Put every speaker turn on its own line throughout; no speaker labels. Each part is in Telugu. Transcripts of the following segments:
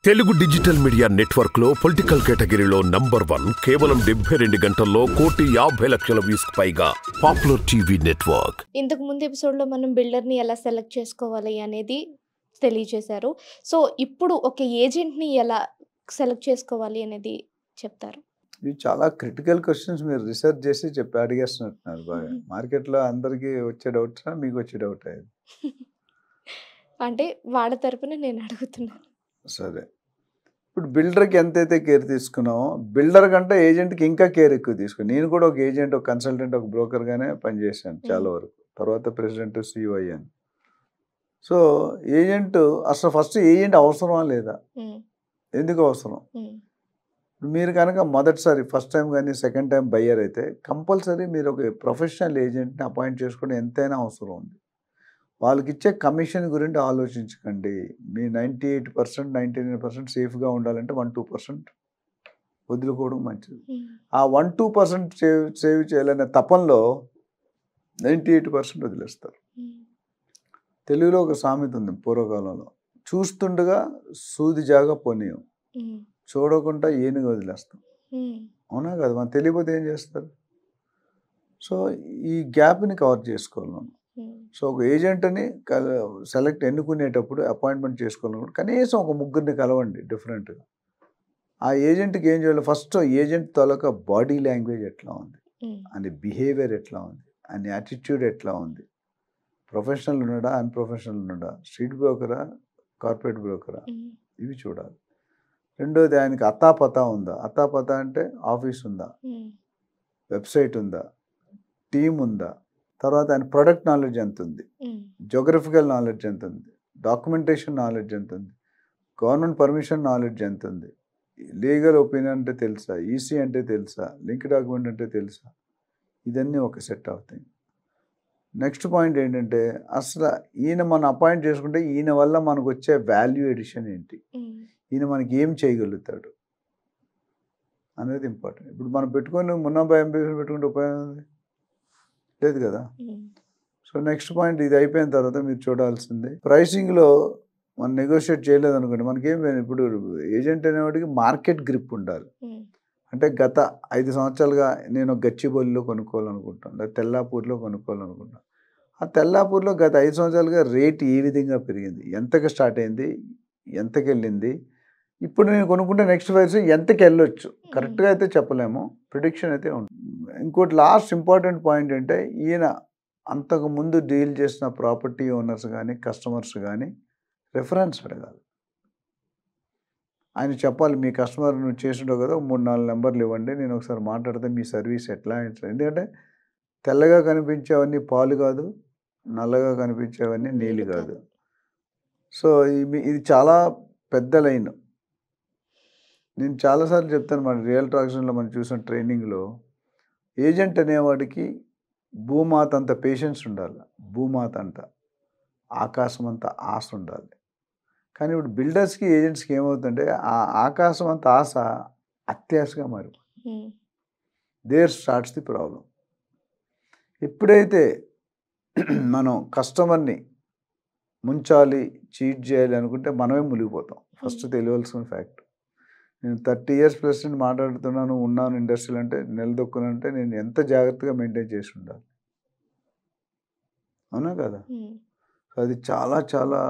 తెలుగు డిజిటల్ మీడియా నెట్వర్క్ లో పొలిటికల్ కేటగిరీలో నంబర్ 1 కేవలం 72 గంటల్లో 1,50,00,000 వ్యూస్ పైగా పాపులర్ టీవీ నెట్వర్క్.
ఇంతకు ముందు ఎపిసోడ్ లో మనం బిల్డర్ ని ఎలా సెలెక్ట్ చేసుకోవాలి అనేది తెలియజేశారు. సో ఇప్పుడు ఒక ఏజెంట్ ని ఎలా సెలెక్ట్ చేసుకోవాలి అనేది చెప్తారు.
ఇవి చాలా క్రిటికల్ క్వశ్చన్స్ మీరు రీసెర్చ్ చేసి అడిగేస్తున్నారు బాగా. మార్కెట్లో అందరికీ వచ్చే డౌట్స్ మీకు వచ్చే డౌట్ అయ్యేది.
అంటే వాళ్ళ తరపున నేను అడుగుతున్నాను.
సరే, ఇప్పుడు బిల్డర్కి ఎంతైతే కేర్ తీసుకున్నామో బిల్డర్ కంటే ఏజెంట్కి ఇంకా కేర్ ఎక్కువ తీసుకున్నాను. నేను కూడా ఒక ఏజెంట్, ఒక కన్సల్టెంట్, ఒక బ్రోకర్గానే పనిచేశాను చాలా వరకు. తర్వాత ప్రెసిడెంట్, CEO అయ్యాను. సో ఏజెంట్ అసలు ఫస్ట్ ఏజెంట్ అవసరమా లేదా, ఎందుకు అవసరం? మీరు కనుక మొదటిసారి ఫస్ట్ టైం కానీ సెకండ్ టైం బయ్యర్ అయితే కంపల్సరీ మీరు ఒక ప్రొఫెషనల్ ఏజెంట్ని అపాయింట్ చేసుకోవడం ఎంతైనా అవసరం ఉంది. వాళ్ళకి ఇచ్చే కమిషన్ గురించి ఆలోచించకండి. మీ 98%, 99% సేఫ్గా ఉండాలంటే 1-2% వదులుకోవడం మంచిది. ఆ 1-2% సేవ్ చేయాలనే తపంలో 98% వదిలేస్తారు. తెలుగులో ఒక సామెత ఉంది పూర్వకాలంలో, చూస్తుండగా సూది జాగా పోనీయం, చూడకుండా ఏనుగు వదిలేస్తాం. అవునా కదా? మనం తెలియకపోతే ఏం చేస్తారు? సో ఈ గ్యాప్ని కవర్ చేసుకోవాలి మనం. సో ఒక ఏజెంట్ని ఎన్నుకునేటప్పుడు అపాయింట్మెంట్ చేసుకోవాలన్నప్పుడు కనీసం ఒక ముగ్గురిని కలవండి డిఫరెంట్గా. ఆ ఏజెంట్కి ఏం చేయాలి? ఫస్ట్ ఏజెంట్ తాలూకా బాడీ లాంగ్వేజ్ ఎట్లా ఉంది, అని బిహేవియర్ ఎట్లా ఉంది, అని యాటిట్యూడ్ ఎట్లా ఉంది, ప్రొఫెషనల్ ఉన్నాడా, అన్ప్రొఫెషనల్ ఉన్నాడా, స్ట్రీట్ బ్రోకరా, కార్పొరేట్ బ్రోకరా, ఇవి చూడాలి. రెండోది ఆయనకి అత్తాపతా ఉందా. అత్తాపతా అంటే ఆఫీస్ ఉందా, వెబ్సైట్ ఉందా, టీమ్ ఉందా, తర్వాత ఆయన ప్రొడక్ట్ నాలెడ్జ్ ఎంత ఉంది, జోగ్రఫికల్ నాలెడ్జ్ ఎంత ఉంది, డాక్యుమెంటేషన్ నాలెడ్జ్ ఎంత ఉంది, గవర్నమెంట్ పర్మిషన్ నాలెడ్జ్ ఎంత ఉంది, లీగల్ ఒపీనియన్ అంటే తెలుసా, ఈసీ అంటే తెలుసా, లింక్ డాక్యుమెంట్ అంటే తెలుసా, ఇదన్నీ ఒక సెట్ అవుతాయి. నెక్స్ట్ పాయింట్ ఏంటంటే అసలు ఈయన మనం అపాయింట్ చేసుకుంటే ఈయన వల్ల మనకు వచ్చే వాల్యూ ఎడిషన్ ఏంటి, ఈయన మనకి ఏం చేయగలుగుతాడు అనేది ఇంపార్టెంట్. ఇప్పుడు మనం పెట్టుకొని మున్నాబాయి ఎంబీబీఎస్ పెట్టుకుంటే ఉపయోగం ఉంది లేదు కదా. సో నెక్స్ట్ పాయింట్ ఇది అయిపోయిన తర్వాత మీరు చూడాల్సింది ప్రైసింగ్లో మనం నెగోషియేట్ చేయలేదు అనుకోండి, మనకేం ఇప్పుడు ఏజెంట్ అనేవాడికి మార్కెట్ గ్రిప్ ఉండాలి. అంటే గత 5 సంవత్సరాలుగా నేను గచ్చిబౌలిలో కొనుక్కోవాలనుకుంటాను, లేదా తెల్లాపూర్లో కొనుక్కోవాలనుకుంటాను. ఆ తెల్లాపూర్లో గత 5 సంవత్సరాలుగా రేట్ ఏ విధంగా పెరిగింది, ఎంతకి స్టార్ట్ అయింది, ఎంతకి వెళ్ళింది, ఇప్పుడు నేను కొనుక్కుంటే నెక్స్ట్ వయసు ఎంతకి వెళ్ళొచ్చు, కరెక్ట్గా అయితే చెప్పలేము, ప్రిడిక్షన్ అయితే ఉంటుంది. ఇంకోటి లాస్ట్ ఇంపార్టెంట్ పాయింట్ అంటే ఈయన అంతకుముందు డీల్ చేసిన ప్రాపర్టీ ఓనర్స్ కానీ కస్టమర్స్ కానీ రెఫరెన్స్ అడగాలి. ఆయన చెప్పాలి, మీ కస్టమర్ నువ్వు చేసిండవు కదా, 3-4 నెంబర్లు ఇవ్వండి, నేను ఒకసారి మాట్లాడితే మీ సర్వీస్ ఎట్లా. ఎందుకంటే తెల్లగా కనిపించేవన్నీ పాలు కాదు, నల్లగా కనిపించేవన్నీ నీళ్ళు కాదు. సో ఇది చాలా పెద్ద లైన్. నేను చాలాసార్లు చెప్తాను, మన రియల్ ట్రాన్సాక్షన్లో మనం చూసిన ట్రైనింగ్లో ఏజెంట్ అనేవాడికి భూమాత అంత పేషెన్స్ ఉండాలి, భూమాత అంత ఆకాశం అంత ఆశ ఉండాలి. కానీ ఇప్పుడు బిల్డర్స్కి ఏజెంట్స్కి ఏమవుతుందంటే ఆ ఆకాశం అంత ఆశ అత్యాశగా మారిపోతుంది. There starts the problem. ఎప్పుడైతే మనం కస్టమర్ని ముంచాలి, చీట్ చేయాలి అనుకుంటే మనమే మునిగిపోతాం. First తెలియవలసిన fact. నేను 30 years ప్లస్ నేను మాట్లాడుతున్నాను, ఉన్నాను ఇండస్ట్రీలో అంటే, నిలదొక్కునంటే నేను ఎంత జాగ్రత్తగా మెయింటైన్ చేసి ఉండాలి. అవునా కదా? సో అది చాలా చాలా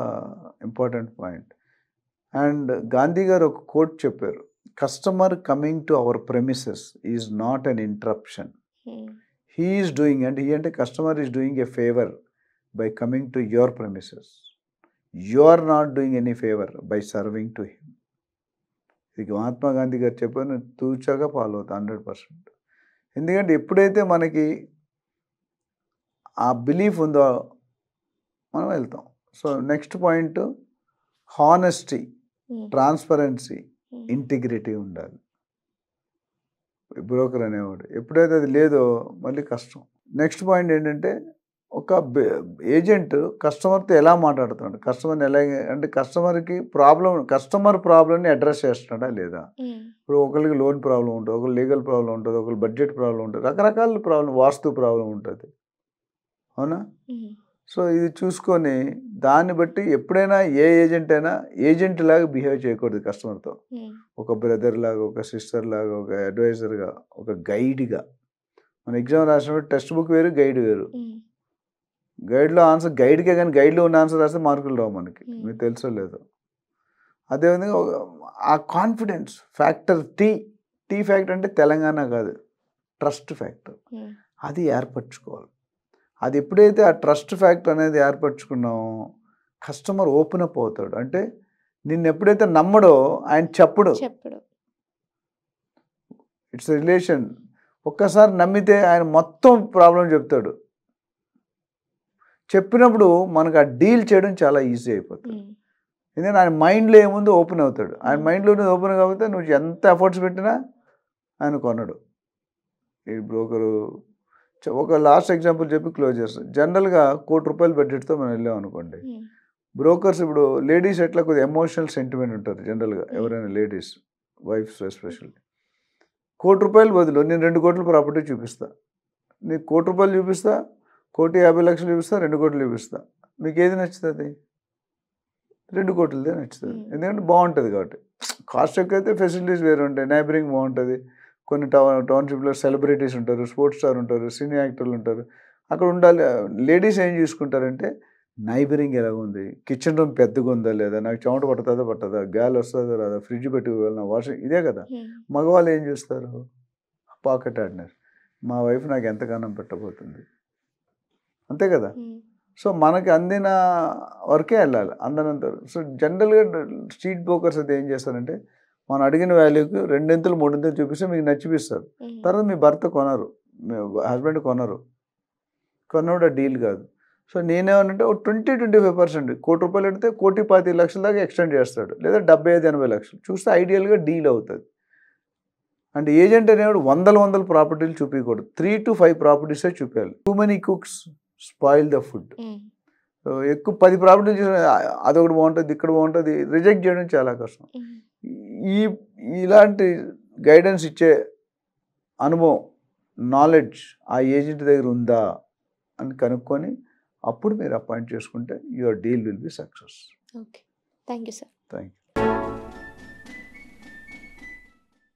ఇంపార్టెంట్ పాయింట్. అండ్ గాంధీ గారు ఒక కోట్ చెప్పారు, customer coming to our premises is not an interruption, he is doing, and he అంటే customer is doing a favour by coming to your premises, you are not doing any favour by serving to him. ఇది మహాత్మా గాంధీ గారు చెప్పాను, తూచాగా ఫాలో అవుతా 100%. ఎందుకంటే ఎప్పుడైతే మనకి ఆ బిలీఫ్ ఉందో మనం వెళ్తాం. So next point honesty, transparency, integrity ఉండాలి బ్రోకర్ అనేవాడు. ఎప్పుడైతే అది లేదో మళ్ళీ కష్టం. నెక్స్ట్ పాయింట్ ఏంటంటే ఒక ఏజెంట్ కస్టమర్తో ఎలా మాట్లాడుతున్నాడు, కస్టమర్ని ఎలా, అంటే కస్టమర్ ప్రాబ్లమ్ని అడ్రస్ చేస్తున్నాడా లేదా. ఇప్పుడు ఒకరికి లోన్ ప్రాబ్లం ఉంటుంది, ఒకరు లీగల్ ప్రాబ్లం ఉంటుంది, ఒకరు బడ్జెట్ ప్రాబ్లం ఉంటుంది, రకరకాల ప్రాబ్లం, వాస్తు ప్రాబ్లం ఉంటుంది. అవునా? సో ఇది చూసుకొని దాన్ని బట్టి ఎప్పుడైనా ఏ ఏజెంట్ అయినా ఏజెంట్ లాగా బిహేవ్ చేయకూడదు కస్టమర్తో. ఒక బ్రదర్ లాగా, ఒక సిస్టర్ లాగా, ఒక అడ్వైజర్గా, ఒక గైడ్గా. మన ఎగ్జామ్ రాసినప్పుడు టెక్స్ట్ బుక్ వేరు, గైడ్ వేరు. గైడ్లో ఆన్సర్ గైడ్కే, కానీ గైడ్లో ఉన్న ఆన్సర్ రాస్తే మార్కులు రావు మనకి, మీకు తెలుసో లేదో. అదేవిధంగా ఆ కాన్ఫిడెన్స్ ఫ్యాక్టర్ టీ ఫ్యాక్టర్ అంటే తెలంగాణ కాదు, ట్రస్ట్ ఫ్యాక్టర్, అది ఏర్పరచుకోవాలి. అది ఎప్పుడైతే ఆ ట్రస్ట్ ఫ్యాక్టర్ అనేది ఏర్పరచుకున్నామో కస్టమర్ ఓపెన్ అప్ అవుతాడు. అంటే నిన్ను ఎప్పుడైతే నమ్మడో ఆయన చెప్పడు. It's relation. ఒక్కసారి నమ్మితే ఆయన మొత్తం ప్రాబ్లం చెప్తాడు. చెప్పినప్పుడు మనకు ఆ డీల్ చేయడం చాలా ఈజీ అయిపోతుంది. ఎందుకంటే ఆయన మైండ్లో ఏముందో ఓపెన్ అవుతాడు. ఆయన మైండ్లో ఓపెన్ కాకపోతే నువ్వు ఎంత ఎఫర్ట్స్ పెట్టినా ఆయన కొనడు. ఈ బ్రోకరు ఒక లాస్ట్ ఎగ్జాంపుల్ చెప్పి క్లోజ్ చేస్తాం. జనరల్గా ₹1,00,00,000 బడ్జెట్తో మనం వెళ్ళాం అనుకోండి. బ్రోకర్స్ ఇప్పుడు లేడీస్ ఎట్లా కొద్దిగా ఎమోషనల్ సెంటిమెంట్ ఉంటారు జనరల్గా, ఎవరైనా లేడీస్ వైఫ్స్ ఎస్పెషల్లీ. ₹1,00,00,000 బదులు నేను 2 కోట్ల ప్రాపర్టీ చూపిస్తా, నీకు ₹1,00,00,000 చూపిస్తా, 1,50,00,000 చూపిస్తా, 2 కోట్లు చూపిస్తా, మీకు ఏది నచ్చుతుంది? 2 కోట్లదే నచ్చుతుంది. ఎందుకంటే బాగుంటుంది కాబట్టి. కాస్ట్ ఎక్కువ అయితే ఫెసిలిటీస్ వేరు ఉంటాయి, నైబరింగ్ బాగుంటుంది. కొన్ని టౌన్షిప్లో సెలబ్రిటీస్ ఉంటారు, స్పోర్ట్స్ స్టార్ ఉంటారు, సినీ యాక్టర్లు ఉంటారు, అక్కడ ఉండాలి. లేడీస్ ఏం చూసుకుంటారంటే నైబరింగ్ ఎలా ఉంది, కిచెన్ రూమ్ పెద్దగా ఉందా లేదా, నాకు చెమట పట్టదా, గాలి వస్తుందా రాదా, ఫ్రిడ్జ్ పెట్టుకోగలనా, వాషింగ్, ఇదే కదా. మగవాళ్ళు ఏం చూస్తారు? పాకెట్ ఆర్డినర్, మా వైఫ్ నాకు ఎంతగానో పెట్టబోతుంది, అంతే కదా. సో మనకి అందిన వరకే వెళ్ళాలి, అందనంత. సో జనరల్గా స్ట్రీట్ బ్రోకర్స్ అయితే ఏం చేస్తారంటే మనం అడిగిన వాల్యూకి 2 ఇంతలు 3 ఇంతలు చూపిస్తే మీకు నచ్చిపిస్తారు. తర్వాత మీ భర్త కొనరు, మీ హస్బెండ్ కొన్నోడు డీల్ కాదు. సో నేనేమనంటే ఒక 20-25% ₹1,00,00,000 పెడితే 1,25,00,000 దాకా ఎక్స్టెండ్ చేస్తాడు, లేదా 75-80 లక్షలు చూస్తే ఐడియల్గా డీల్ అవుతుంది. అంటే ఏజెంట్ అనేవాడు వందల ప్రాపర్టీలు చూపించకూడదు, 3 to 5 ప్రాపర్టీసే చూపించాలి. Too many cooks spoil the food. ఎక్కువ 10 ప్రాపర్టీలు చూసిన అదొకటి బాగుంటుంది, ఇక్కడ బాగుంటుంది, రిజెక్ట్ చేయడం చాలా కష్టం. ఇలాంటి గైడెన్స్ ఇచ్చే అనుభవం, నాలెడ్జ్ ఆ ఏజెంట్ దగ్గర ఉందా అని కనుక్కొని అప్పుడు మీరు అపాయింట్ చేసుకుంటే your deal will be success.
Okay, thank you sir.
Thank you.